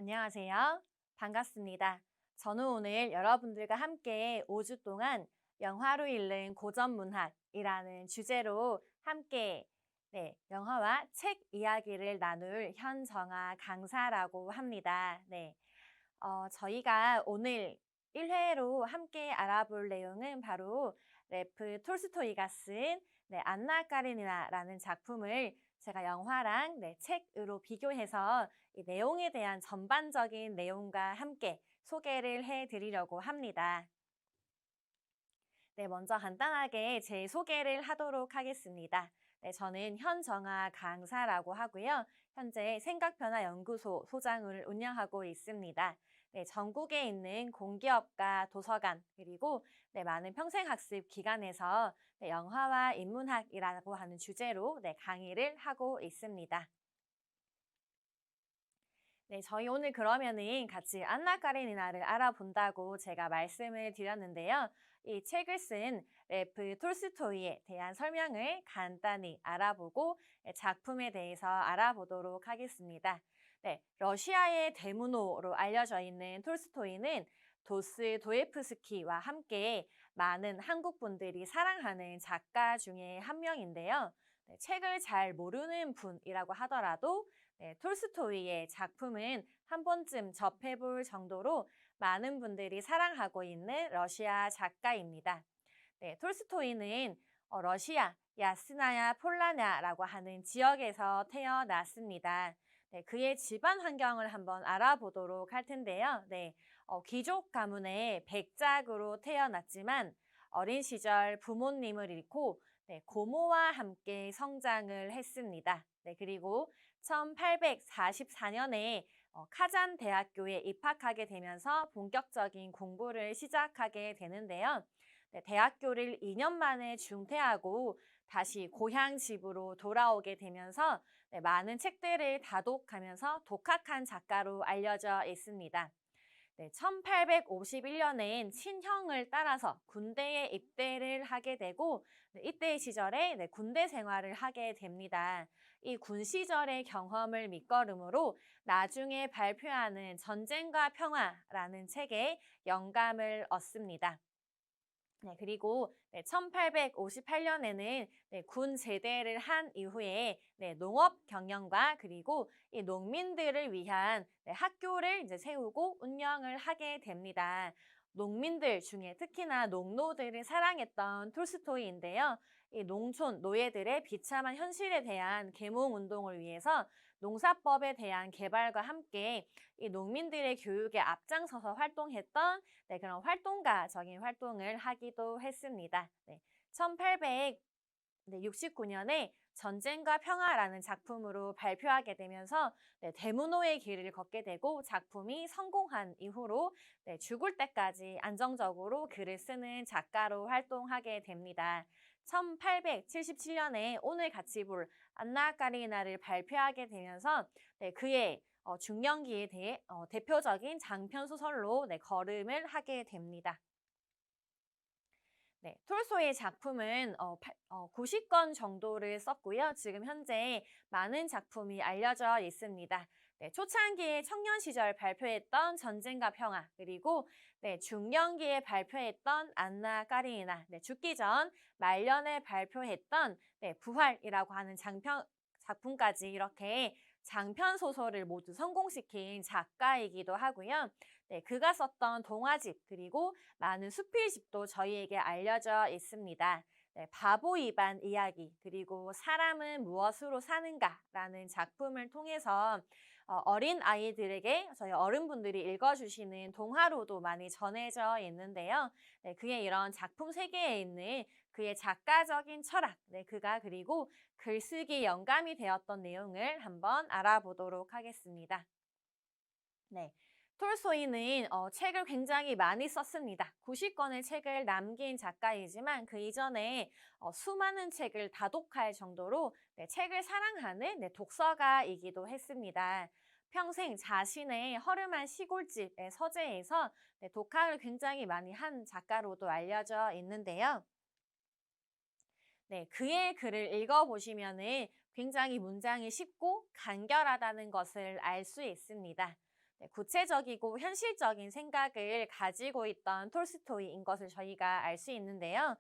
안녕하세요. 반갑습니다. 저는 오늘 여러분들과 함께 5주 동안 영화로 읽는 고전 문학이라는 주제로 함께 영화와 책 이야기를 나눌 현정아 강사라고 합니다. 저희가 오늘 1회로 함께 알아볼 내용은 바로 레프 톨스토이가 쓴 안나 까리니나라는 작품을 제가 영화랑 책으로 비교해서 이 내용에 대한 전반적인 내용과 함께 소개를 해드리려고 합니다. 먼저 간단하게 제 소개를 하도록 하겠습니다. 저는 현정아 강사라고 하고요. 현재 생각변화연구소 소장을 운영하고 있습니다. 전국에 있는 공기업과 도서관 그리고 많은 평생학습 기관에서 영화와 인문학이라고 하는 주제로 강의를 하고 있습니다. 저희 오늘 그러면은 같이 안나 까레니나를 알아본다고 제가 말씀을 드렸는데요. 이 책을 쓴 레프 톨스토이에 대한 설명을 간단히 알아보고 작품에 대해서 알아보도록 하겠습니다. 러시아의 대문호로 알려져 있는 톨스토이는 도스토예프스키와 함께 많은 한국 분들이 사랑하는 작가 중에 한 명인데요. 책을 잘 모르는 분이라고 하더라도 톨스토이의 작품은 한 번쯤 접해볼 정도로 많은 분들이 사랑하고 있는 러시아 작가입니다. 톨스토이는 러시아 야스나야 폴라냐라고 하는 지역에서 태어났습니다. 그의 집안 환경을 한번 알아보도록 할 텐데요. 귀족 가문의 백작으로 태어났지만 어린 시절 부모님을 잃고 고모와 함께 성장을 했습니다. 그리고 1844년에 카잔 대학교에 입학하게 되면서 본격적인 공부를 시작하게 되는데요. 대학교를 2년 만에 중퇴하고 다시 고향 집으로 돌아오게 되면서 많은 책들을 다독하면서 독학한 작가로 알려져 있습니다. 1851년엔 친형을 따라서 군대에 입대를 하게 되고 이때 시절에 군대 생활을 하게 됩니다. 이 군 시절의 경험을 밑거름으로 나중에 발표하는 전쟁과 평화라는 책에 영감을 얻습니다. 그리고 1858년에는 군 제대를 한 이후에 농업 경영과 그리고 이 농민들을 위한 학교를 이제 세우고 운영을 하게 됩니다. 농민들 중에 특히나 농노들을 사랑했던 톨스토이인데요. 이 농촌 노예들의 비참한 현실에 대한 계몽 운동을 위해서 농사법에 대한 개발과 함께 이 농민들의 교육에 앞장서서 활동했던 그런 활동가적인 활동을 하기도 했습니다. 1869년에 전쟁과 평화라는 작품으로 발표하게 되면서 대문호의 길을 걷게 되고 작품이 성공한 이후로 죽을 때까지 안정적으로 글을 쓰는 작가로 활동하게 됩니다. 1877년에 오늘 같이 볼 안나 까리나를 발표하게 되면서 그의 중년기에 대해 대표적인 장편 소설로 걸음을 하게 됩니다. 톨스토이의 작품은 90권 정도를 썼고요. 지금 현재 많은 작품이 알려져 있습니다. 초창기에 청년 시절 발표했던 전쟁과 평화, 그리고 중년기에 발표했던 안나 까리니나, 죽기 전 말년에 발표했던 부활이라고 하는 작품까지 이렇게 장편 소설을 모두 성공시킨 작가이기도 하고요. 그가 썼던 동화집 그리고 많은 수필집도 저희에게 알려져 있습니다. 바보 입안 이야기 그리고 사람은 무엇으로 사는가라는 작품을 통해서 어린 아이들에게 저희 어른분들이 읽어주시는 동화로도 많이 전해져 있는데요. 그의 이런 작품 세계에 있는 그의 작가적인 철학, 그가 그리고 글쓰기 영감이 되었던 내용을 한번 알아보도록 하겠습니다. 톨스토이는 책을 굉장히 많이 썼습니다. 90권의 책을 남긴 작가이지만 그 이전에 수많은 책을 다독할 정도로 책을 사랑하는 독서가이기도 했습니다. 평생 자신의 허름한 시골집의 서재에서 독학을 굉장히 많이 한 작가로도 알려져 있는데요. 그의 글을 읽어보시면 굉장히 문장이 쉽고 간결하다는 것을 알 수 있습니다. 네, 구체적이고 현실적인 생각을 가지고 있던 톨스토이인 것을 저희가 알 수 있는데요.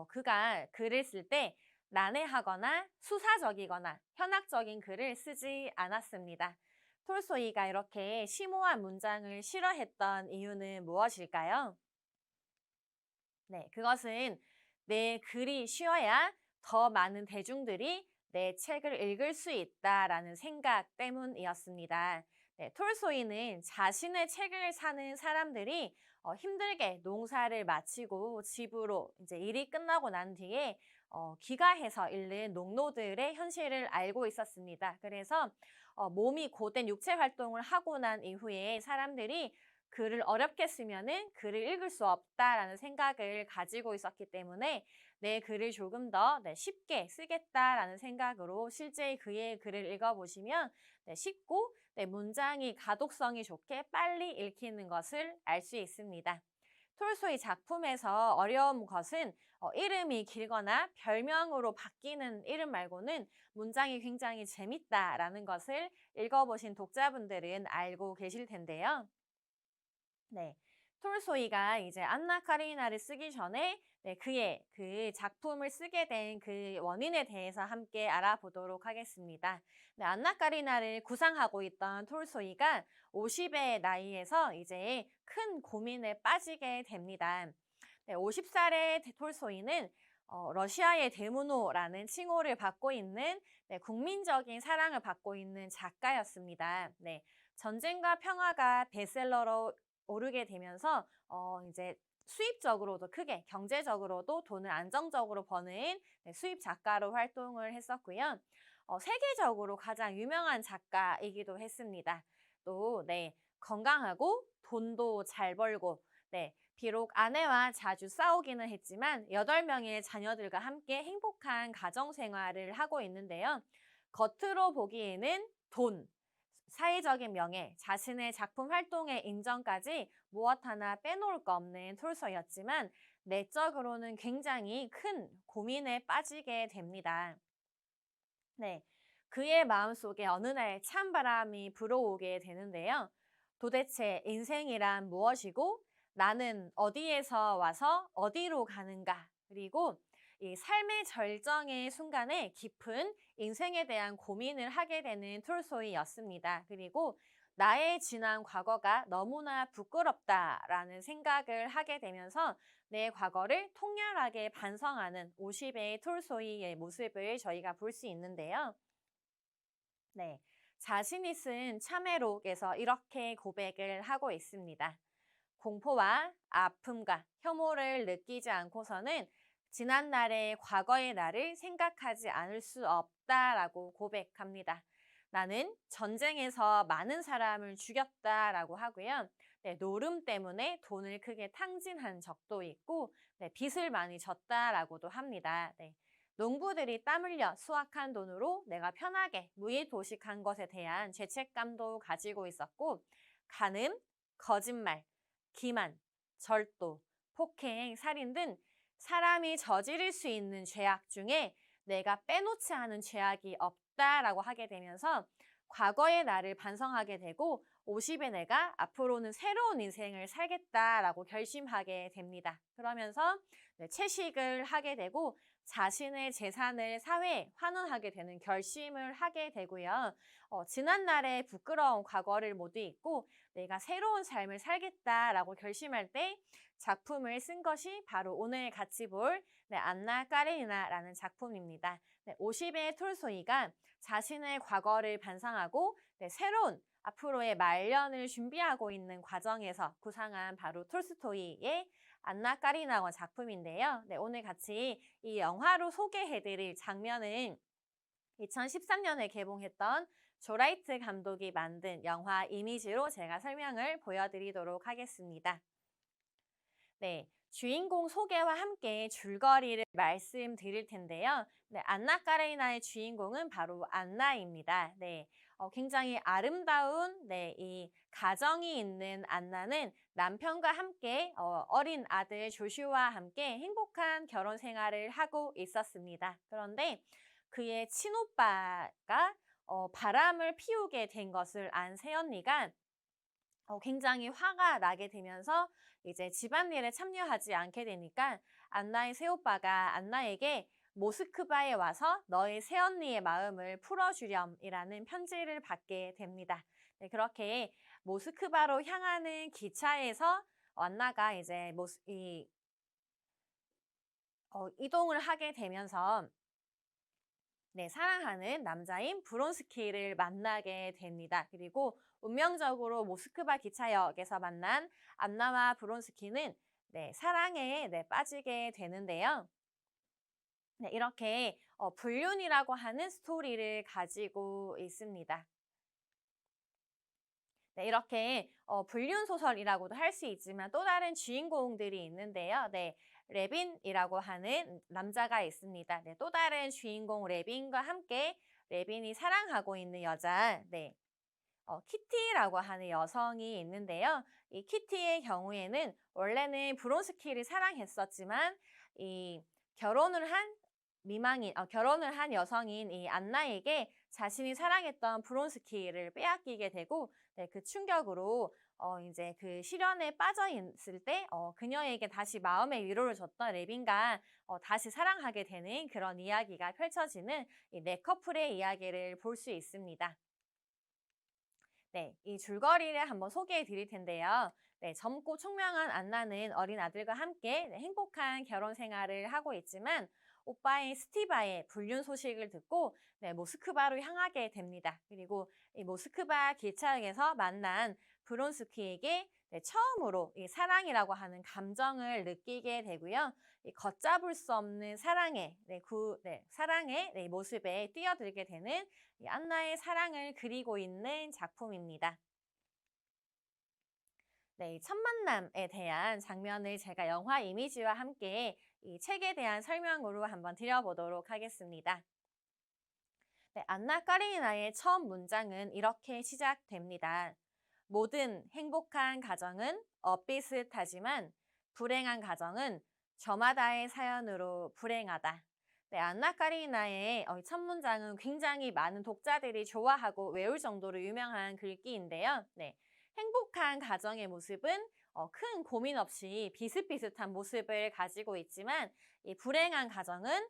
그가 글을 쓸 때 난해하거나 수사적이거나 현학적인 글을 쓰지 않았습니다. 톨스토이가 이렇게 심오한 문장을 싫어했던 이유는 무엇일까요? 네, 그것은 내 글이 쉬워야 더 많은 대중들이 내 책을 읽을 수 있다라는 생각 때문이었습니다. 네, 톨소이는 자신의 책을 사는 사람들이 힘들게 농사를 마치고 집으로 이제 일이 끝나고 난 뒤에 귀가해서 읽는 농노들의 현실을 알고 있었습니다. 그래서 몸이 고된 육체 활동을 하고 난 이후에 사람들이 글을 어렵게 쓰면은 글을 읽을 수 없다라는 생각을 가지고 있었기 때문에 내 글을 조금 더 쉽게 쓰겠다라는 생각으로 실제 그의 글을 읽어보시면 쉽고 문장이 가독성이 좋게 빨리 읽히는 것을 알 수 있습니다. 톨스토이 작품에서 어려운 것은 이름이 길거나 별명으로 바뀌는 이름 말고는 문장이 굉장히 재밌다라는 것을 읽어보신 독자분들은 알고 계실 텐데요. 네. 톨소이가 이제 안나 카리나를 쓰기 전에 그의 그 작품을 쓰게 된 그 원인에 대해서 함께 알아보도록 하겠습니다. 네, 안나 카리나를 구상하고 있던 톨소이가 50의 나이에서 이제 큰 고민에 빠지게 됩니다. 네, 50살의 톨소이는 러시아의 데무노라는 칭호를 받고 있는 국민적인 사랑을 받고 있는 작가였습니다. 네, 전쟁과 평화가 베스트셀러로 오르게 되면서 이제 수입적으로도 크게 경제적으로도 돈을 안정적으로 버는 수입 작가로 활동을 했었고요. 세계적으로 가장 유명한 작가이기도 했습니다. 또 건강하고 돈도 잘 벌고 비록 아내와 자주 싸우기는 했지만 8명의 자녀들과 함께 행복한 가정 생활을 하고 있는데요. 겉으로 보기에는 돈, 사회적인 명예, 자신의 작품 활동의 인정까지 무엇 하나 빼놓을 거 없는 톨스토이였지만 내적으로는 굉장히 큰 고민에 빠지게 됩니다. 네, 그의 마음속에 어느 날 찬바람이 불어오게 되는데요. 도대체 인생이란 무엇이고 나는 어디에서 와서 어디로 가는가? 그리고 이 삶의 절정의 순간에 깊은 인생에 대한 고민을 하게 되는 톨스토이였습니다. 그리고 나의 지난 과거가 너무나 부끄럽다라는 생각을 하게 되면서 내 과거를 통렬하게 반성하는 50의 톨스토이의 모습을 저희가 볼 수 있는데요. 네, 자신이 쓴 참회록에서 이렇게 고백을 하고 있습니다. 공포와 아픔과 혐오를 느끼지 않고서는 지난날의 과거의 나를 생각하지 않을 수 없다라고 고백합니다. 나는 전쟁에서 많은 사람을 죽였다라고 하고요. 노름 때문에 돈을 크게 탕진한 적도 있고 빚을 많이 졌다라고도 합니다. 농부들이 땀 흘려 수확한 돈으로 내가 편하게 무의도식한 것에 대한 죄책감도 가지고 있었고 간음, 거짓말, 기만, 절도, 폭행, 살인 등 사람이 저지를 수 있는 죄악 중에 내가 빼놓지 않은 죄악이 없다라고 하게 되면서 과거의 나를 반성하게 되고 50의 내가 앞으로는 새로운 인생을 살겠다라고 결심하게 됩니다. 그러면서 채식을 하게 되고 자신의 재산을 사회에 환원하게 되는 결심을 하게 되고요. 지난날의 부끄러운 과거를 모두 잊고 내가 새로운 삶을 살겠다라고 결심할 때 작품을 쓴 것이 바로 오늘 같이 볼 안나 까레니나라는 작품입니다. 50의 톨스토이가 자신의 과거를 반성하고 새로운 앞으로의 말년을 준비하고 있는 과정에서 구상한 바로 톨스토이의 안나 까리나와 작품인데요. 오늘 같이 이 영화로 소개해드릴 장면은 2013년에 개봉했던 조라이트 감독이 만든 영화 이미지로 제가 설명을 보여드리도록 하겠습니다. 네, 주인공 소개와 함께 줄거리를 말씀드릴 텐데요. 안나 까레이나의 주인공은 바로 안나입니다. 굉장히 아름다운 이 가정이 있는 안나는 남편과 함께 어린 아들 조슈아와 함께 행복한 결혼 생활을 하고 있었습니다. 그런데 그의 친오빠가 바람을 피우게 된 것을 안 새언니가 굉장히 화가 나게 되면서 이제 집안일에 참여하지 않게 되니까 안나의 새오빠가 안나에게 모스크바에 와서 너의 새언니의 마음을 풀어주렴이라는 편지를 받게 됩니다. 네, 그렇게 모스크바로 향하는 기차에서 안나가 이제 이동을 하게 되면서 네, 사랑하는 남자인 브론스키를 만나게 됩니다. 그리고 운명적으로 모스크바 기차역에서 만난 안나와 브론스키는 네, 사랑에 빠지게 되는데요. 네, 이렇게 불륜이라고 하는 스토리를 가지고 있습니다. 네, 이렇게 불륜 소설이라고도 할 수 있지만 또 다른 주인공들이 있는데요. 네, 레빈이라고 하는 남자가 있습니다. 네, 또 다른 주인공 레빈과 함께 레빈이 사랑하고 있는 여자, 네, 키티라고 하는 여성이 있는데요. 이 키티의 경우에는 원래는 브론스키를 사랑했었지만 이 결혼을 한 결혼을 한 여성인 이 안나에게 자신이 사랑했던 브론스키를 빼앗기게 되고 네, 그 충격으로 이제 그 시련에 빠져 있을 때 그녀에게 다시 마음의 위로를 줬던 레빈과 다시 사랑하게 되는 그런 이야기가 펼쳐지는 이 네 커플의 이야기를 볼 수 있습니다. 네, 이 줄거리를 한번 소개해 드릴 텐데요. 네, 젊고 총명한 안나는 어린 아들과 함께 네, 행복한 결혼 생활을 하고 있지만 오빠인 스티바의 불륜 소식을 듣고 네, 모스크바로 향하게 됩니다. 그리고 이 모스크바 기차역에서 만난 브론스키에게 네, 처음으로 이 사랑이라고 하는 감정을 느끼게 되고요. 이 걷잡을 수 없는 사랑의 모습에 뛰어들게 되는 이 안나의 사랑을 그리고 있는 작품입니다. 네, 첫 만남에 대한 장면을 제가 영화 이미지와 함께 이 책에 대한 설명으로 한번 드려보도록 하겠습니다. 네, 안나 까리나의 첫 문장은 이렇게 시작됩니다. 모든 행복한 가정은 엇비슷하지만 불행한 가정은 저마다의 사연으로 불행하다. 네, 안나 까리나의 첫 문장은 굉장히 많은 독자들이 좋아하고 외울 정도로 유명한 글귀인데요. 네, 행복한 가정의 모습은 큰 고민 없이 비슷비슷한 모습을 가지고 있지만 이 불행한 가정은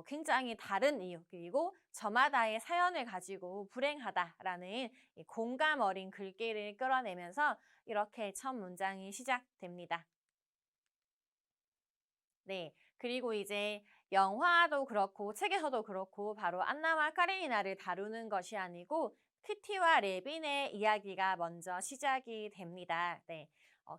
굉장히 다른 이유 그리고 저마다의 사연을 가지고 불행하다라는 이 공감 어린 글귀를 끌어내면서 이렇게 첫 문장이 시작됩니다. 네, 그리고 이제 영화도 그렇고 책에서도 그렇고 바로 안나와 카레니나를 다루는 것이 아니고 키티와 레빈의 이야기가 먼저 시작이 됩니다. 네,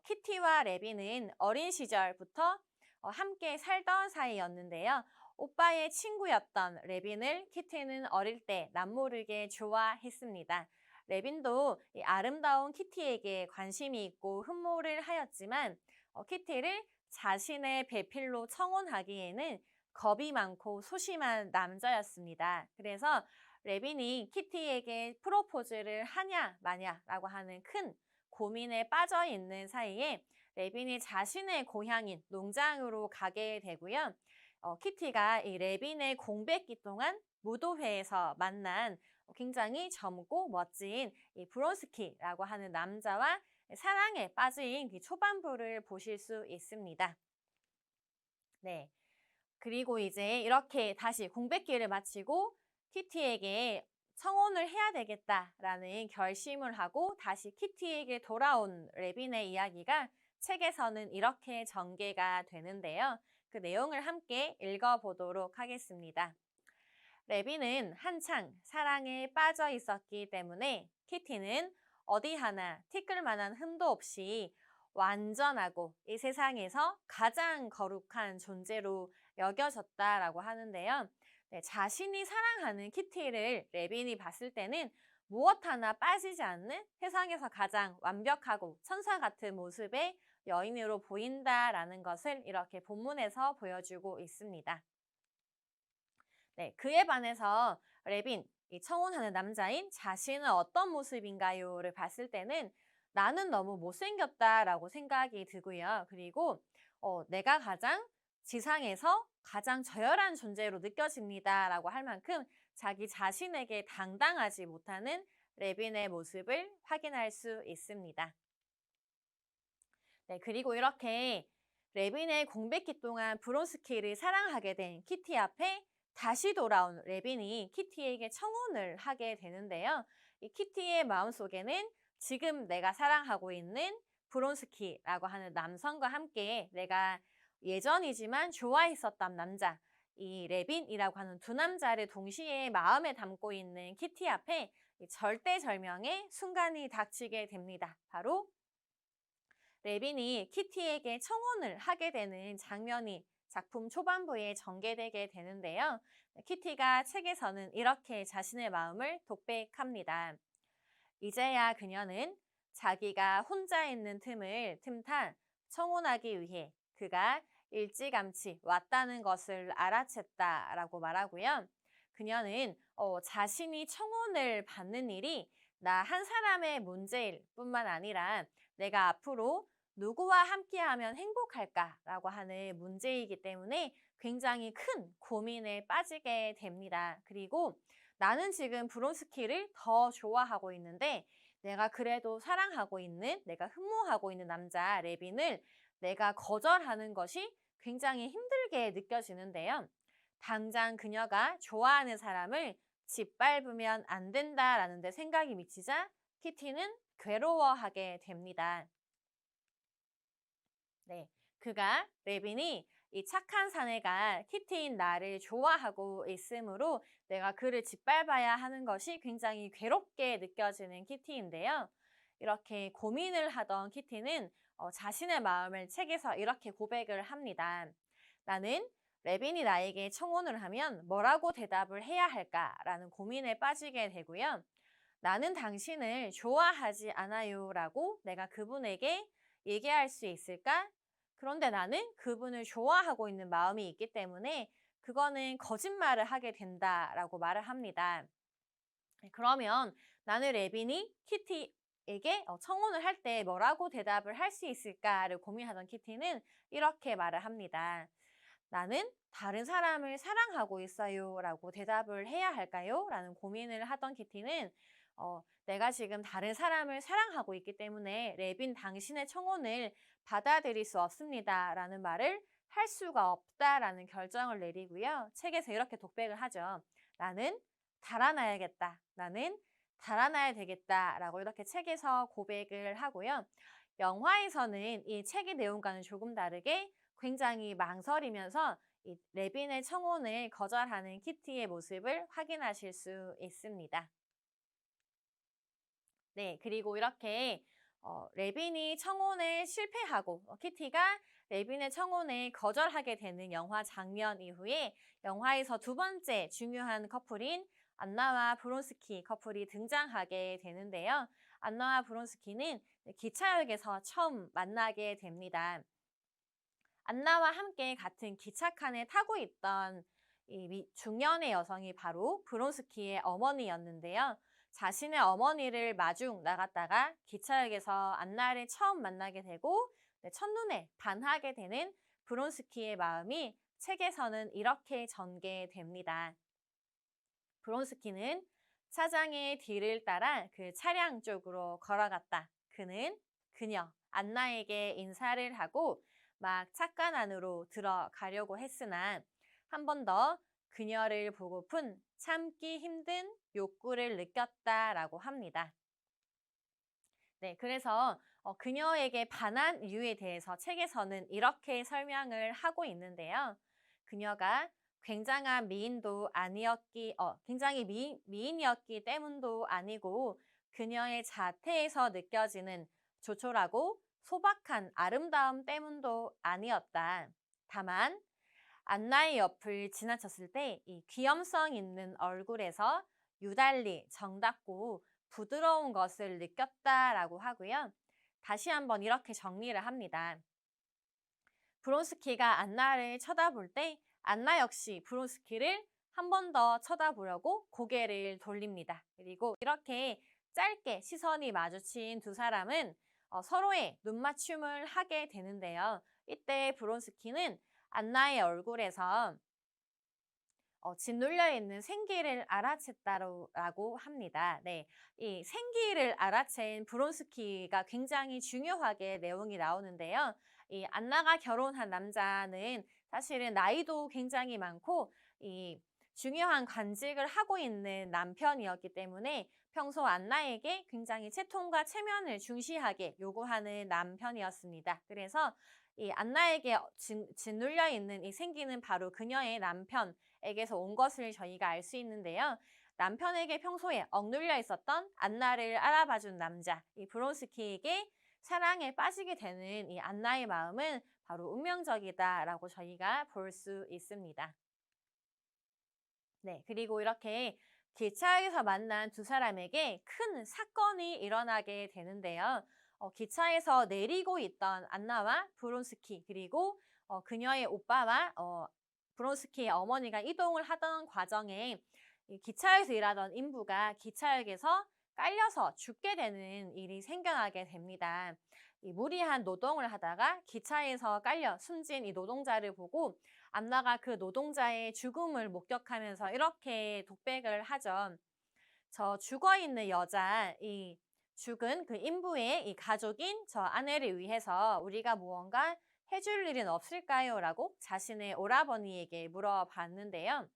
키티와 레빈은 어린 시절부터 함께 살던 사이였는데요. 오빠의 친구였던 레빈을 키티는 어릴 때 남모르게 좋아했습니다. 레빈도 이 아름다운 키티에게 관심이 있고 흠모를 하였지만 키티를 자신의 배필로 청혼하기에는 겁이 많고 소심한 남자였습니다. 그래서 레빈이 키티에게 프로포즈를 하냐 마냐라고 하는 큰 고민에 빠져 있는 사이에 레빈이 자신의 고향인 농장으로 가게 되고요. 키티가 이 레빈의 공백기 동안 무도회에서 만난 굉장히 젊고 멋진 이 브론스키라고 하는 남자와 사랑에 빠진 그 초반부를 보실 수 있습니다. 네. 그리고 이제 이렇게 다시 공백기를 마치고 키티에게 청혼을 해야 되겠다라는 결심을 하고 다시 키티에게 돌아온 레빈의 이야기가 책에서는 이렇게 전개가 되는데요. 그 내용을 함께 읽어보도록 하겠습니다. 레빈은 한창 사랑에 빠져 있었기 때문에 키티는 어디 하나 티끌만한 흠도 없이 완전하고 이 세상에서 가장 거룩한 존재로 여겨졌다라고 하는데요. 네, 자신이 사랑하는 키티를 레빈이 봤을 때는 무엇 하나 빠지지 않는 세상에서 가장 완벽하고 천사 같은 모습의 여인으로 보인다라는 것을 이렇게 본문에서 보여주고 있습니다. 네, 그에 반해서 레빈, 이 청혼하는 남자인 자신은 어떤 모습인가요를 봤을 때는 나는 너무 못생겼다라고 생각이 들고요. 그리고 내가 가장 지상에서 가장 저열한 존재로 느껴집니다라고 할 만큼 자기 자신에게 당당하지 못하는 레빈의 모습을 확인할 수 있습니다. 네, 그리고 이렇게 레빈의 공백기 동안 브론스키를 사랑하게 된 키티 앞에 다시 돌아온 레빈이 키티에게 청혼을 하게 되는데요. 이 키티의 마음속에는 지금 내가 사랑하고 있는 브론스키라고 하는 남성과 함께 내가 예전이지만 좋아했었던 남자, 이 레빈이라고 하는 두 남자를 동시에 마음에 담고 있는 키티 앞에 이 절대절명의 순간이 닥치게 됩니다. 바로 레빈이 키티에게 청혼을 하게 되는 장면이 작품 초반부에 전개되게 되는데요. 키티가 책에서는 이렇게 자신의 마음을 독백합니다. 이제야 그녀는 자기가 혼자 있는 틈을 틈타 청혼하기 위해 그가 일찌감치 왔다는 것을 알아챘다라고 말하고요. 그녀는 자신이 청혼을 받는 일이 나 한 사람의 문제일 뿐만 아니라 내가 앞으로 누구와 함께하면 행복할까라고 하는 문제이기 때문에 굉장히 큰 고민에 빠지게 됩니다. 그리고 나는 지금 브론스키를 더 좋아하고 있는데 내가 그래도 사랑하고 있는, 내가 흠모하고 있는 남자 레빈을 내가 거절하는 것이 굉장히 힘들게 느껴지는데요. 당장 그녀가 좋아하는 사람을 짓밟으면 안 된다라는 데 생각이 미치자 키티는 괴로워하게 됩니다. 네, 그가 레빈이 이 착한 사내가 키티인 나를 좋아하고 있으므로 내가 그를 짓밟아야 하는 것이 굉장히 괴롭게 느껴지는 키티인데요. 이렇게 고민을 하던 키티는 자신의 마음을 책에서 이렇게 고백을 합니다. 나는 레빈이 나에게 청혼을 하면 뭐라고 대답을 해야 할까라는 고민에 빠지게 되고요. 나는 당신을 좋아하지 않아요 라고 내가 그분에게 얘기할 수 있을까? 그런데 나는 그분을 좋아하고 있는 마음이 있기 때문에 그거는 거짓말을 하게 된다라고 말을 합니다. 그러면 나는 레빈이 키티에게 청혼을 할 때 뭐라고 대답을 할 수 있을까를 고민하던 키티는 이렇게 말을 합니다. 나는 다른 사람을 사랑하고 있어요 라고 대답을 해야 할까요? 라는 고민을 하던 키티는 내가 지금 다른 사람을 사랑하고 있기 때문에 레빈 당신의 청혼을 받아들일 수 없습니다 라는 말을 할 수가 없다라는 결정을 내리고요. 책에서 이렇게 독백을 하죠. 나는 달아나야겠다. 나는 달아나야 되겠다 라고 이렇게 책에서 고백을 하고요. 영화에서는 이 책의 내용과는 조금 다르게 굉장히 망설이면서 이 레빈의 청혼을 거절하는 키티의 모습을 확인하실 수 있습니다. 네, 그리고 이렇게 레빈이 청혼에 실패하고 키티가 레빈의 청혼을 거절하게 되는 영화 장면 이후에 영화에서 두 번째 중요한 커플인 안나와 브론스키 커플이 등장하게 되는데요. 안나와 브론스키는 기차역에서 처음 만나게 됩니다. 안나와 함께 같은 기차칸에 타고 있던 이 중년의 여성이 바로 브론스키의 어머니였는데요. 자신의 어머니를 마중 나갔다가 기차역에서 안나를 처음 만나게 되고 첫눈에 반하게 되는 브론스키의 마음이 책에서는 이렇게 전개됩니다. 브론스키는 차장의 뒤를 따라 그 차량 쪽으로 걸어갔다. 그는 그녀 안나에게 인사를 하고 막 착관 안으로 들어가려고 했으나 한 번 더 그녀를 보고픈 참기 힘든 욕구를 느꼈다라고 합니다. 네, 그래서 그녀에게 반한 이유에 대해서 책에서는 이렇게 설명을 하고 있는데요. 그녀가 굉장한 미인도 아니었기, 굉장히 미인이었기 때문도 아니고 그녀의 자태에서 느껴지는 조촐하고 소박한 아름다움 때문도 아니었다. 다만 안나의 옆을 지나쳤을 때 이 귀염성 있는 얼굴에서 유달리 정답고 부드러운 것을 느꼈다라고 하고요. 다시 한번 이렇게 정리를 합니다. 브론스키가 안나를 쳐다볼 때 안나 역시 브론스키를 한 번 더 쳐다보려고 고개를 돌립니다. 그리고 이렇게 짧게 시선이 마주친 두 사람은 서로의 눈맞춤을 하게 되는데요. 이때 브론스키는 안나의 얼굴에서 짓눌려 있는 생기를 알아챘다라고 합니다. 네, 이 생기를 알아챈 브론스키가 굉장히 중요하게 내용이 나오는데요. 이 안나가 결혼한 남자는 사실은 나이도 굉장히 많고 이 중요한 관직을 하고 있는 남편이었기 때문에 평소 안나에게 굉장히 채통과 체면을 중시하게 요구하는 남편이었습니다. 그래서 이 안나에게 짓눌려 있는 이 생기는 바로 그녀의 남편에게서 온 것을 저희가 알 수 있는데요. 남편에게 평소에 억눌려 있었던 안나를 알아봐준 남자, 이 브론스키에게 사랑에 빠지게 되는 이 안나의 마음은 바로 운명적이다라고 저희가 볼 수 있습니다. 네, 그리고 이렇게 기차에서 만난 두 사람에게 큰 사건이 일어나게 되는데요. 기차에서 내리고 있던 안나와 브론스키 그리고 그녀의 오빠와 브론스키의 어머니가 이동을 하던 과정에 이 기차에서 일하던 인부가 기차역에서 깔려서 죽게 되는 일이 생겨나게 됩니다. 이 무리한 노동을 하다가 기차에서 깔려 숨진 이 노동자를 보고 안나가 그 노동자의 죽음을 목격하면서 이렇게 독백을 하죠. 저 죽어있는 여자, 이 죽은 그 인부의 이 가족인 저 아내를 위해서 우리가 무언가 해줄 일은 없을까요? 라고 자신의 오라버니에게 물어봤는데요.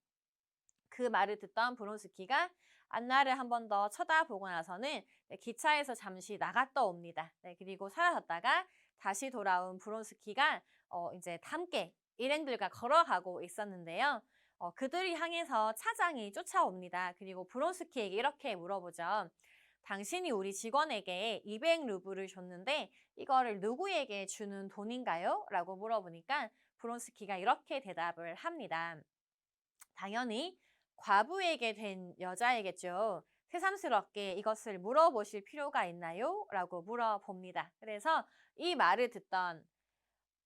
그 말을 듣던 브론스키가 안나를 한 번 더 쳐다보고 나서는 기차에서 잠시 나갔다 옵니다. 네, 그리고 사라졌다가 다시 돌아온 브론스키가 이제 함께 일행들과 걸어가고 있었는데요. 그들이 향해서 차장이 쫓아옵니다. 그리고 브론스키에게 이렇게 물어보죠. 당신이 우리 직원에게 200루블을 줬는데 이거를 누구에게 주는 돈인가요? 라고 물어보니까 브론스키가 이렇게 대답을 합니다. 당연히 과부에게 된 여자이겠죠. 새삼스럽게 이것을 물어보실 필요가 있나요? 라고 물어봅니다. 그래서 이 말을 듣던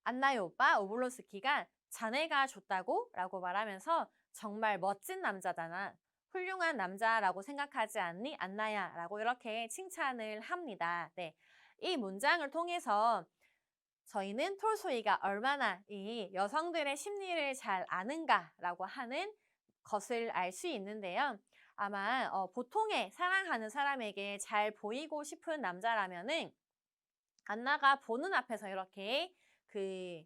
안나의 오빠 오블론스키가 자네가 줬다고? 라고 말하면서 정말 멋진 남자잖아. 훌륭한 남자라고 생각하지 않니? 안나야. 라고 이렇게 칭찬을 합니다. 네, 이 문장을 통해서 저희는 톨스토이가 얼마나 이 여성들의 심리를 잘 아는가라고 하는 것을 알 수 있는데요. 아마 보통의 사랑하는 사람에게 잘 보이고 싶은 남자라면은 안나가 보는 앞에서 이렇게 그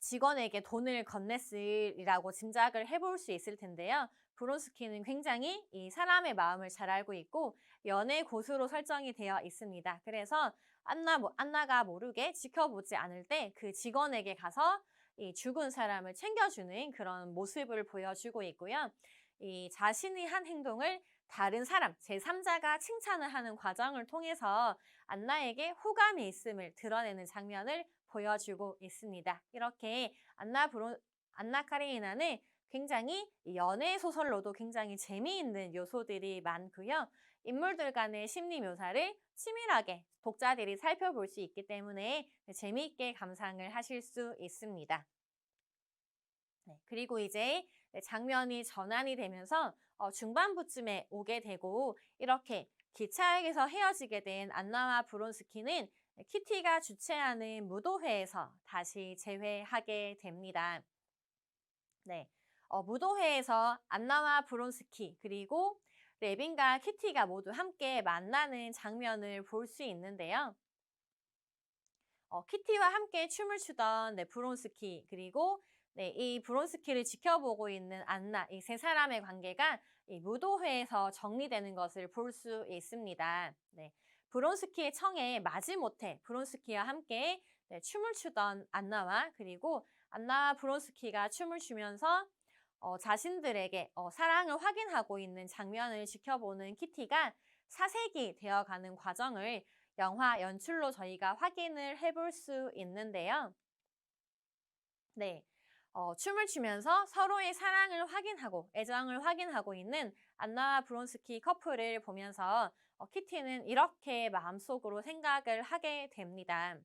직원에게 돈을 건넸으리라고 짐작을 해볼 수 있을 텐데요. 브론스키는 굉장히 이 사람의 마음을 잘 알고 있고 연애 고수로 설정이 되어 있습니다. 그래서 안나가 모르게 지켜보지 않을 때 그 직원에게 가서 이 죽은 사람을 챙겨주는 그런 모습을 보여주고 있고요. 이 자신이 한 행동을 다른 사람, 제3자가 칭찬을 하는 과정을 통해서 안나에게 호감이 있음을 드러내는 장면을 보여주고 있습니다. 이렇게 안나 카레니나는 굉장히 연애 소설로도 굉장히 재미있는 요소들이 많고요. 인물들 간의 심리 묘사를 치밀하게 독자들이 살펴볼 수 있기 때문에 재미있게 감상을 하실 수 있습니다. 네, 그리고 이제 장면이 전환이 되면서 중반부쯤에 오게 되고 이렇게 기차역에서 헤어지게 된 안나와 브론스키는 키티가 주최하는 무도회에서 다시 재회하게 됩니다. 네, 무도회에서 안나와 브론스키 그리고 레빈과 키티가 모두 함께 만나는 장면을 볼 수 있는데요. 키티와 함께 춤을 추던 브론스키 그리고 이 브론스키를 지켜보고 있는 안나 이 세 사람의 관계가 이 무도회에서 정리되는 것을 볼 수 있습니다. 네, 브론스키의 청에 마지못해 브론스키와 함께 춤을 추던 안나와 그리고 안나와 브론스키가 춤을 추면서 자신들에게 사랑을 확인하고 있는 장면을 지켜보는 키티가 사색이 되어가는 과정을 영화 연출로 저희가 확인을 해볼 수 있는데요. 네, 춤을 추면서 서로의 사랑을 확인하고 애정을 확인하고 있는 안나와 브론스키 커플을 보면서 키티는 이렇게 마음속으로 생각을 하게 됩니다.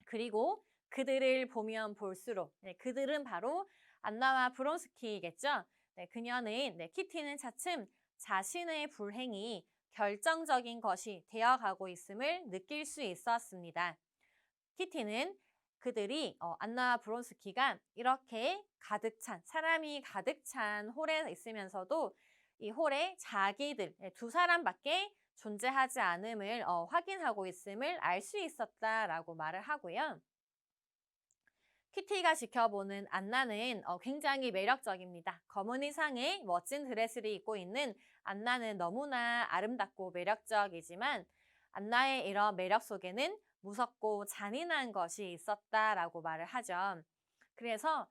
그리고 그들을 보면 볼수록 그들은 바로 안나와 브론스키겠죠. 그녀는 키티는 차츰 자신의 불행이 결정적인 것이 되어가고 있음을 느낄 수 있었습니다. 키티는 그들이 안나와 브론스키가 이렇게 가득 찬 사람이 가득 찬 홀에 있으면서도 이 홀에 자기들 두 사람밖에 존재하지 않음을 확인하고 있음을 알 수 있었다라고 말을 하고요. 키티가 지켜보는 안나는 굉장히 매력적입니다. 검은 의상에 멋진 드레스를 입고 있는 안나는 너무나 아름답고 매력적이지만 안나의 이런 매력 속에는 무섭고 잔인한 것이 있었다라고 말을 하죠. 그래서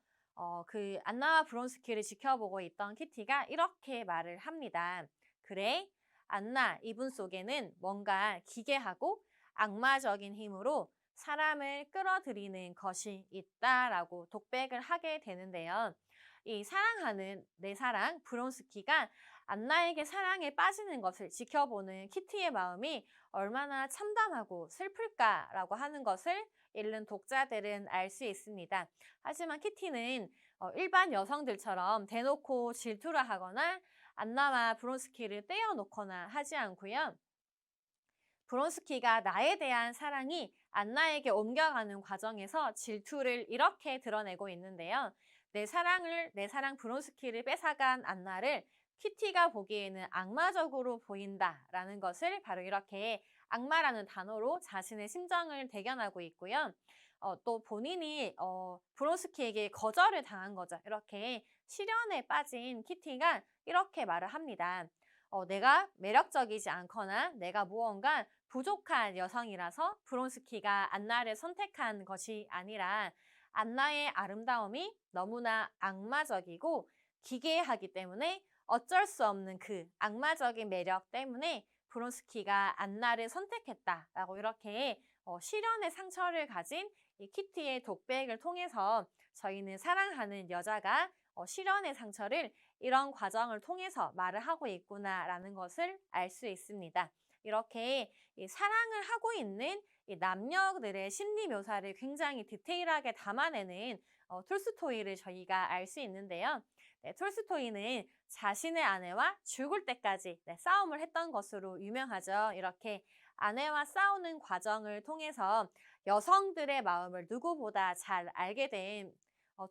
그 안나와 브론스키를 지켜보고 있던 키티가 이렇게 말을 합니다. 그래, 안나, 이분 속에는 뭔가 기괴하고 악마적인 힘으로 사람을 끌어들이는 것이 있다라고 독백을 하게 되는데요. 이 사랑하는 내 사랑 브론스키가 안나에게 사랑에 빠지는 것을 지켜보는 키티의 마음이 얼마나 참담하고 슬플까라고 하는 것을 읽는 독자들은 알 수 있습니다. 하지만 키티는 일반 여성들처럼 대놓고 질투를 하거나 안나와 브론스키를 떼어놓거나 하지 않고요. 브론스키가 나에 대한 사랑이 안나에게 옮겨가는 과정에서 질투를 이렇게 드러내고 있는데요. 내 사랑 브론스키를 뺏어간 안나를 키티가 보기에는 악마적으로 보인다라는 것을 바로 이렇게 악마라는 단어로 자신의 심정을 대견하고 있고요. 또 본인이 브론스키에게 거절을 당한 거죠. 이렇게 시련에 빠진 키티가 이렇게 말을 합니다. 내가 매력적이지 않거나 내가 무언가 부족한 여성이라서 브론스키가 안나를 선택한 것이 아니라 안나의 아름다움이 너무나 악마적이고 기괴하기 때문에 어쩔 수 없는 그 악마적인 매력 때문에 브론스키가 안나를 선택했다라고 이렇게 시련의 상처를 가진 이 키티의 독백을 통해서 저희는 사랑하는 여자가 시련의 상처를 이런 과정을 통해서 말을 하고 있구나라는 것을 알 수 있습니다. 이렇게 사랑을 하고 있는 이 남녀들의 심리 묘사를 굉장히 디테일하게 담아내는 톨스토이를 저희가 알 수 있는데요. 네, 톨스토이는 자신의 아내와 죽을 때까지 싸움을 했던 것으로 유명하죠. 이렇게 아내와 싸우는 과정을 통해서 여성들의 마음을 누구보다 잘 알게 된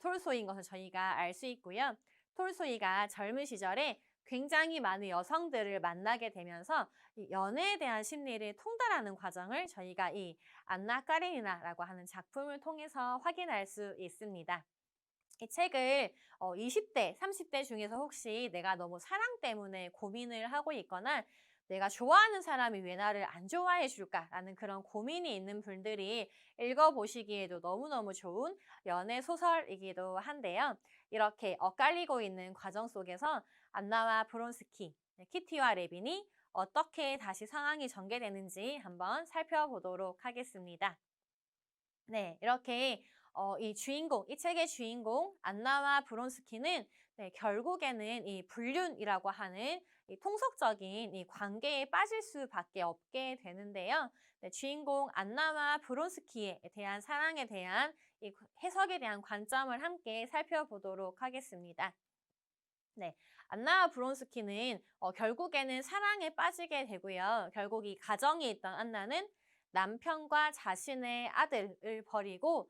톨스토이인 것을 저희가 알 수 있고요. 톨스토이가 젊은 시절에 굉장히 많은 여성들을 만나게 되면서 이 연애에 대한 심리를 통달하는 과정을 저희가 이 안나 까레니나라고 하는 작품을 통해서 확인할 수 있습니다. 이 책을 20대, 30대 중에서 혹시 내가 너무 사랑 때문에 고민을 하고 있거나 내가 좋아하는 사람이 왜 나를 안 좋아해 줄까라는 그런 고민이 있는 분들이 읽어보시기에도 너무너무 좋은 연애 소설이기도 한데요. 이렇게 엇갈리고 있는 과정 속에서 안나와 브론스키, 키티와 레빈이 어떻게 다시 상황이 전개되는지 한번 살펴보도록 하겠습니다. 네, 이렇게 이 책의 주인공 안나와 브론스키는 결국에는 이 불륜이라고 하는 이 통속적인 이 관계에 빠질 수밖에 없게 되는데요. 네, 주인공 안나와 브론스키에 대한 사랑에 대한 이 해석에 대한 관점을 함께 살펴보도록 하겠습니다. 네, 안나와 브론스키는 결국에는 사랑에 빠지게 되고요. 결국 이 가정에 있던 안나는 남편과 자신의 아들을 버리고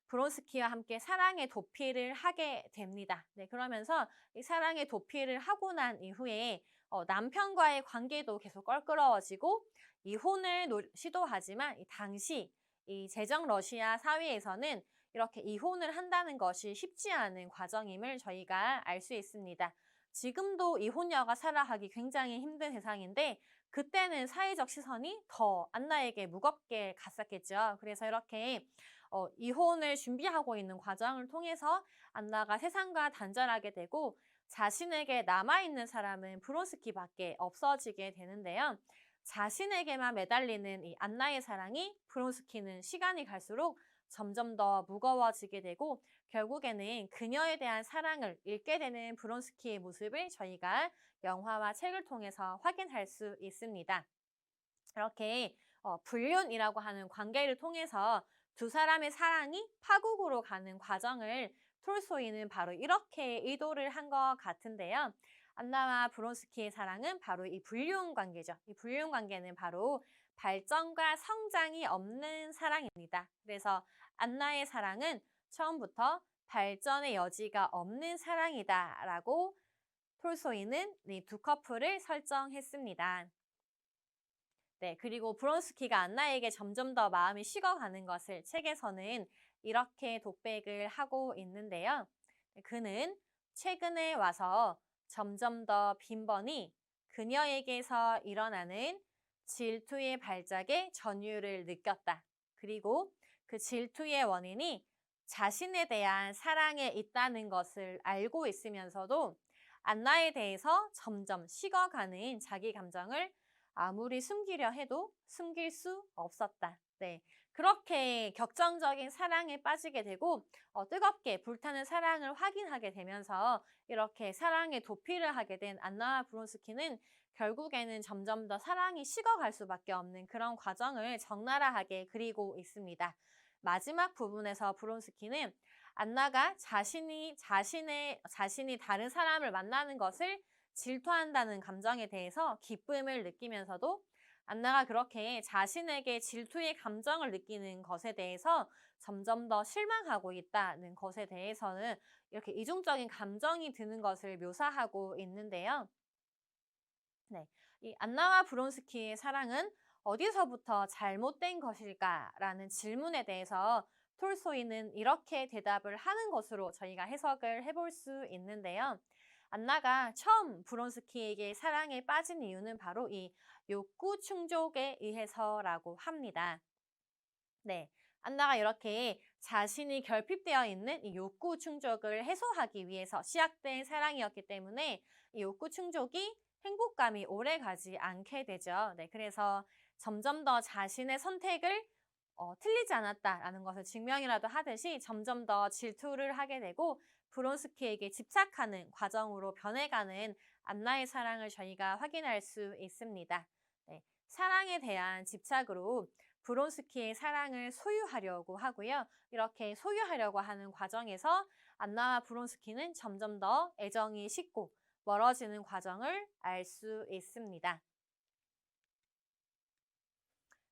브론스키와 함께 사랑의 도피를 하게 됩니다. 네, 그러면서 이 사랑의 도피를 하고 난 이후에 남편과의 관계도 계속 껄끄러워지고 이혼을 시도하지만 당시 이 제정 러시아 사회에서는 이렇게 이혼을 한다는 것이 쉽지 않은 과정임을 저희가 알 수 있습니다. 지금도 이혼녀가 살아가기 굉장히 힘든 세상인데 그때는 사회적 시선이 더 안나에게 무겁게 갔었겠죠. 그래서 이렇게 이혼을 준비하고 있는 과정을 통해서 안나가 세상과 단절하게 되고 자신에게 남아있는 사람은 브론스키밖에 없어지게 되는데요. 자신에게만 매달리는 이 안나의 사랑이 브론스키는 시간이 갈수록 점점 더 무거워지게 되고 결국에는 그녀에 대한 사랑을 잃게 되는 브론스키의 모습을 저희가 영화와 책을 통해서 확인할 수 있습니다. 이렇게 불륜이라고 하는 관계를 통해서 두 사람의 사랑이 파국으로 가는 과정을 톨스토이는 바로 이렇게 의도를 한 것 같은데요. 안나와 브론스키의 사랑은 바로 이 불륜 관계죠. 이 불륜 관계는 바로 발전과 성장이 없는 사랑입니다. 그래서 안나의 사랑은 처음부터 발전의 여지가 없는 사랑이다라고 톨스토이는 이 두 커플을 설정했습니다. 네, 그리고 브론스키가 안나에게 점점 더 마음이 식어가는 것을 책에서는 이렇게 독백을 하고 있는데요. 그는 최근에 와서 점점 더 빈번히 그녀에게서 일어나는 질투의 발작의 전율을 느꼈다. 그리고 그 질투의 원인이 자신에 대한 사랑에 있다는 것을 알고 있으면서도 안나에 대해서 점점 식어가는 자기 감정을 아무리 숨기려 해도 숨길 수 없었다. 네, 그렇게 격정적인 사랑에 빠지게 되고 뜨겁게 불타는 사랑을 확인하게 되면서 이렇게 사랑에 도피를 하게 된 안나와 브론스키는 결국에는 점점 더 사랑이 식어갈 수밖에 없는 그런 과정을 적나라하게 그리고 있습니다. 마지막 부분에서 브론스키는 안나가 자신이 다른 사람을 만나는 것을 질투한다는 감정에 대해서 기쁨을 느끼면서도 안나가 그렇게 자신에게 질투의 감정을 느끼는 것에 대해서 점점 더 실망하고 있다는 것에 대해서는 이렇게 이중적인 감정이 드는 것을 묘사하고 있는데요. 네, 이 안나와 브론스키의 사랑은 어디서부터 잘못된 것일까라는 질문에 대해서 톨스토이는 이렇게 대답을 하는 것으로 저희가 해석을 해볼 수 있는데요. 안나가 처음 브론스키에게 사랑에 빠진 이유는 바로 이 욕구 충족에 의해서라고 합니다. 네, 안나가 이렇게 자신이 결핍되어 있는 이 욕구 충족을 해소하기 위해서 시작된 사랑이었기 때문에 이 욕구 충족이 행복감이 오래 가지 않게 되죠. 네, 그래서 점점 더 자신의 선택을 틀리지 않았다라는 것을 증명이라도 하듯이 점점 더 질투를 하게 되고 브론스키에게 집착하는 과정으로 변해가는 안나의 사랑을 저희가 확인할 수 있습니다. 네, 사랑에 대한 집착으로 브론스키의 사랑을 소유하려고 하고요. 이렇게 소유하려고 하는 과정에서 안나와 브론스키는 점점 더 애정이 식고 멀어지는 과정을 알 수 있습니다.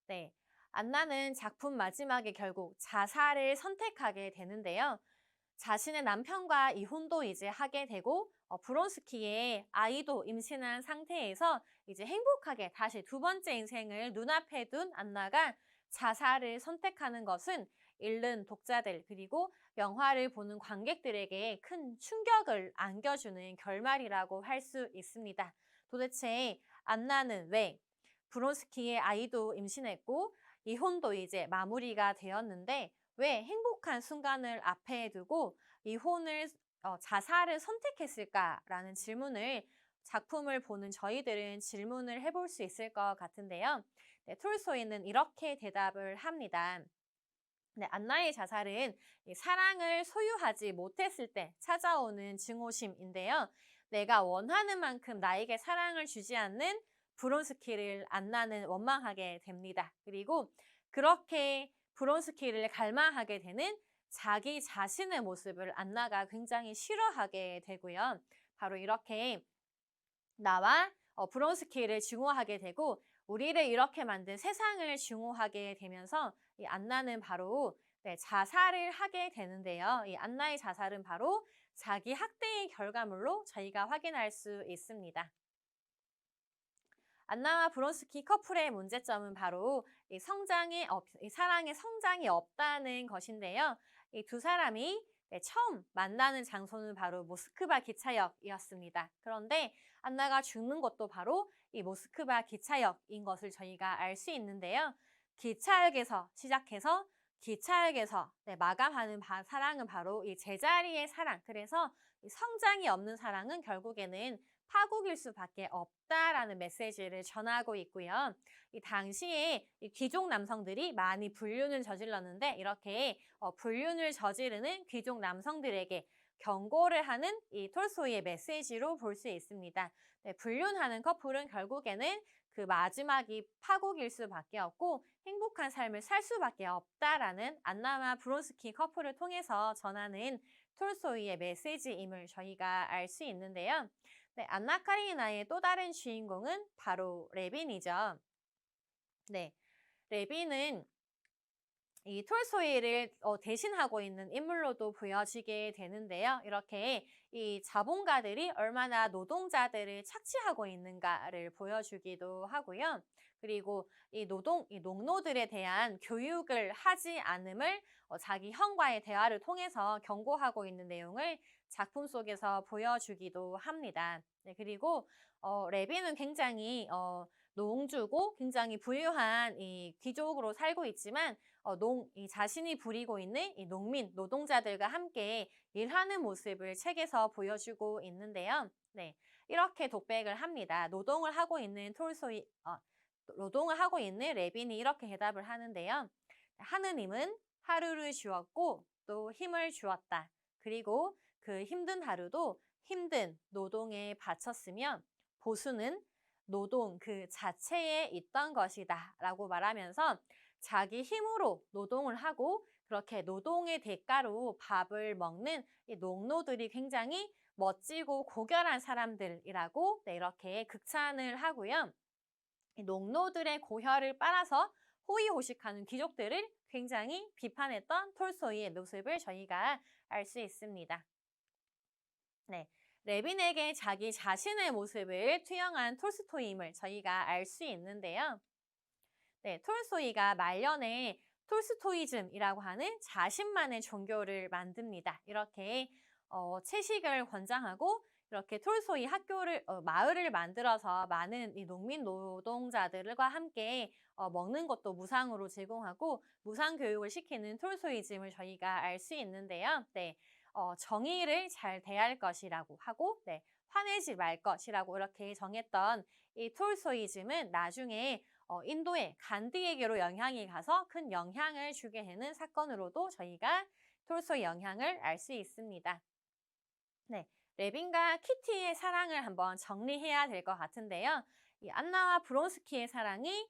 네, 안나는 작품 마지막에 결국 자살을 선택하게 되는데요. 자신의 남편과 이혼도 이제 하게 되고 브론스키의 아이도 임신한 상태에서 이제 행복하게 다시 두 번째 인생을 눈앞에 둔 안나가 자살을 선택하는 것은 읽는 독자들 그리고 영화를 보는 관객들에게 큰 충격을 안겨주는 결말이라고 할 수 있습니다. 도대체 안나는 왜 브론스키의 아이도 임신했고 이혼도 이제 마무리가 되었는데 왜 행복한 순간을 앞에 두고 이혼을 자살을 선택했을까라는 질문을 작품을 보는 저희들은 질문을 해볼 수 있을 것 같은데요. 네, 톨스토이는 이렇게 대답을 합니다. 네, 안나의 자살은 사랑을 소유하지 못했을 때 찾아오는 증오심인데요. 내가 원하는 만큼 나에게 사랑을 주지 않는 브론스키를 안나는 원망하게 됩니다. 그리고 그렇게 브론스키를 갈망하게 되는 자기 자신의 모습을 안나가 굉장히 싫어하게 되고요. 바로 이렇게 나와 브론스키를 증오하게 되고 우리를 이렇게 만든 세상을 증오하게 되면서 이 안나는 바로 자살을 하게 되는데요. 이 안나의 자살은 바로 자기 학대의 결과물로 저희가 확인할 수 있습니다. 안나와 브론스키 커플의 문제점은 바로 이 사랑의 성장이 없다는 것인데요. 이 두 사람이 처음 만나는 장소는 바로 모스크바 기차역이었습니다. 그런데 안나가 죽는 것도 바로 이 모스크바 기차역인 것을 저희가 알 수 있는데요. 기차역에서 시작해서 기차역에서 마감하는 사랑은 바로 이 제자리의 사랑. 그래서 이 성장이 없는 사랑은 결국에는 파국일 수밖에 없다라는 메시지를 전하고 있고요. 이 당시에 이 귀족 남성들이 많이 불륜을 저질렀는데 이렇게 불륜을 저지르는 귀족 남성들에게 경고를 하는 이 톨스토이의 메시지로 볼 수 있습니다. 네, 불륜하는 커플은 결국에는 그 마지막이 파국일 수밖에 없고 행복한 삶을 살 수밖에 없다라는 안나와 브론스키 커플을 통해서 전하는 톨스토이의 메시지임을 저희가 알 수 있는데요. 네, 안나 카리나의 또 다른 주인공은 바로 레빈이죠. 네, 레빈은 이 톨스토이를 대신하고 있는 인물로도 보여지게 되는데요. 이렇게 이 자본가들이 얼마나 노동자들을 착취하고 있는가를 보여주기도 하고요. 그리고 이 농노들에 대한 교육을 하지 않음을 자기 형과의 대화를 통해서 경고하고 있는 내용을 작품 속에서 보여주기도 합니다. 네, 그리고 레빈은 굉장히 농주고 굉장히 부유한 이 귀족으로 살고 있지만 이 자신이 부리고 있는 이 농민, 노동자들과 함께 일하는 모습을 책에서 보여주고 있는데요. 네, 이렇게 독백을 합니다. 노동을 하고 있는 레빈이 이렇게 대답을 하는데요. 하느님은 하루를 주었고 또 힘을 주었다. 그리고 그 힘든 하루도 힘든 노동에 바쳤으며 보수는 노동 그 자체에 있던 것이다 라고 말하면서 자기 힘으로 노동을 하고 그렇게 노동의 대가로 밥을 먹는 이 농노들이 굉장히 멋지고 고결한 사람들이라고 이렇게 극찬을 하고요. 이 농노들의 고혈을 빨아서 호의호식하는 귀족들을 굉장히 비판했던 톨스토이의 모습을 저희가 알 수 있습니다. 네, 레빈에게 자기 자신의 모습을 투영한 톨스토이임을 저희가 알 수 있는데요. 네, 톨스토이가 말년에 톨스토이즘이라고 하는 자신만의 종교를 만듭니다. 이렇게 채식을 권장하고 이렇게 톨스토이 마을을 만들어서 많은 이 농민 노동자들과 함께 먹는 것도 무상으로 제공하고 무상 교육을 시키는 톨스토이즘을 저희가 알 수 있는데요. 네, 정의를 잘 대할 것이라고 하고 네, 화내지 말 것이라고 이렇게 정했던 이 톨스토이즘은 나중에 인도의 간디에게로 영향이 가서 큰 영향을 주게 되는 사건으로도 저희가 톨스토이 영향을 알 수 있습니다. 네, 레빈과 키티의 사랑을 한번 정리해야 될 것 같은데요. 이 안나와 브론스키의 사랑이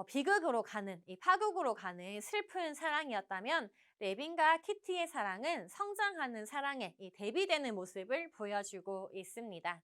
비극으로 가는, 이 파국으로 가는 슬픈 사랑이었다면 레빈과 키티의 사랑은 성장하는 사랑에 대비되는 모습을 보여주고 있습니다.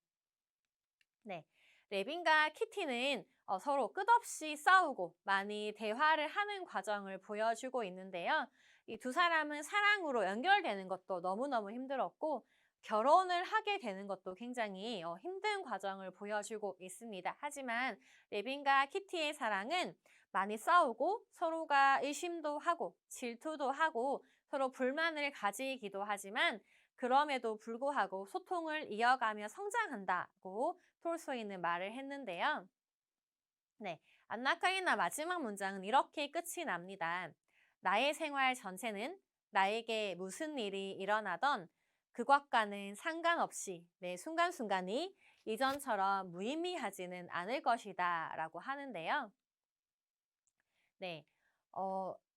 네, 레빈과 키티는 서로 끝없이 싸우고 많이 대화를 하는 과정을 보여주고 있는데요. 이 두 사람은 사랑으로 연결되는 것도 너무너무 힘들었고 결혼을 하게 되는 것도 굉장히 힘든 과정을 보여주고 있습니다. 하지만 레빈과 키티의 사랑은 많이 싸우고 서로가 의심도 하고 질투도 하고 서로 불만을 가지기도 하지만 그럼에도 불구하고 소통을 이어가며 성장한다고 톨스토이는 말을 했는데요. 네, 안나 카리나 마지막 문장은 이렇게 끝이 납니다. 나의 생활 전체는 나에게 무슨 일이 일어나던 그것과는 상관없이 내 순간순간이 이전처럼 무의미하지는 않을 것이다 라고 하는데요. 네,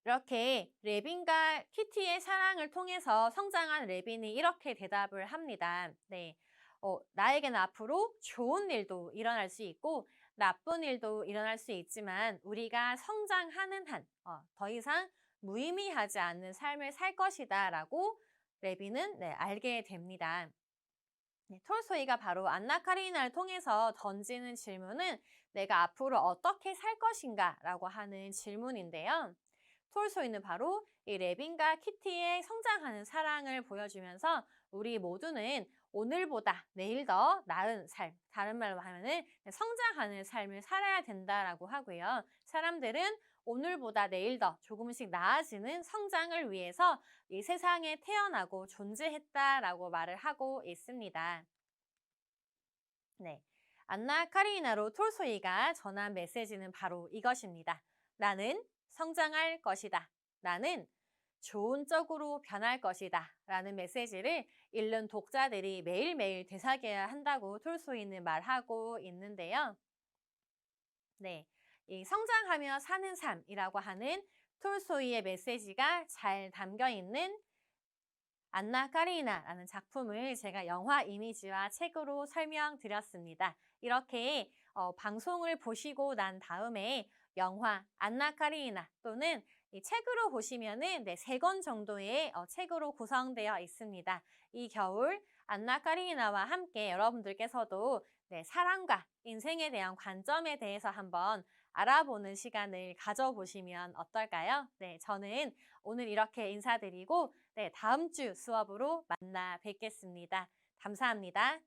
이렇게 레빈과 키티의 사랑을 통해서 성장한 레빈이 이렇게 대답을 합니다. 네, 나에게는 앞으로 좋은 일도 일어날 수 있고 나쁜 일도 일어날 수 있지만 우리가 성장하는 한 더 이상 무의미하지 않는 삶을 살 것이다 라고 레빈은 알게 됩니다. 네, 톨스토이가 바로 안나 카리나를 통해서 던지는 질문은 내가 앞으로 어떻게 살 것인가 라고 하는 질문인데요. 톨스토이는 바로 이 레빈과 키티의 성장하는 사랑을 보여주면서 우리 모두는 오늘보다 내일 더 나은 삶, 다른 말로 하면은 성장하는 삶을 살아야 된다라고 하고요. 사람들은 오늘보다 내일 더 조금씩 나아지는 성장을 위해서 이 세상에 태어나고 존재했다라고 말을 하고 있습니다. 네, 안나 카리나로 톨스토이가 전한 메시지는 바로 이것입니다. 나는 성장할 것이다. 나는 좋은 쪽으로 변할 것이다. 라는 메시지를 읽는 독자들이 매일매일 되새겨야 한다고 톨스토이는 말하고 있는데요. 네, 이 성장하며 사는 삶이라고 하는 톨스토이의 메시지가 잘 담겨 있는 안나 카리나라는 작품을 제가 영화 이미지와 책으로 설명드렸습니다. 이렇게 방송을 보시고 난 다음에 영화 안나 카리나 또는 이 책으로 보시면은 3권 정도의 책으로 구성되어 있습니다. 이 겨울 안나 카리나와 함께 여러분들께서도 네, 사랑과 인생에 대한 관점에 대해서 한번 알아보는 시간을 가져보시면 어떨까요? 네, 저는 오늘 이렇게 인사드리고 네, 다음 주 수업으로 만나 뵙겠습니다. 감사합니다.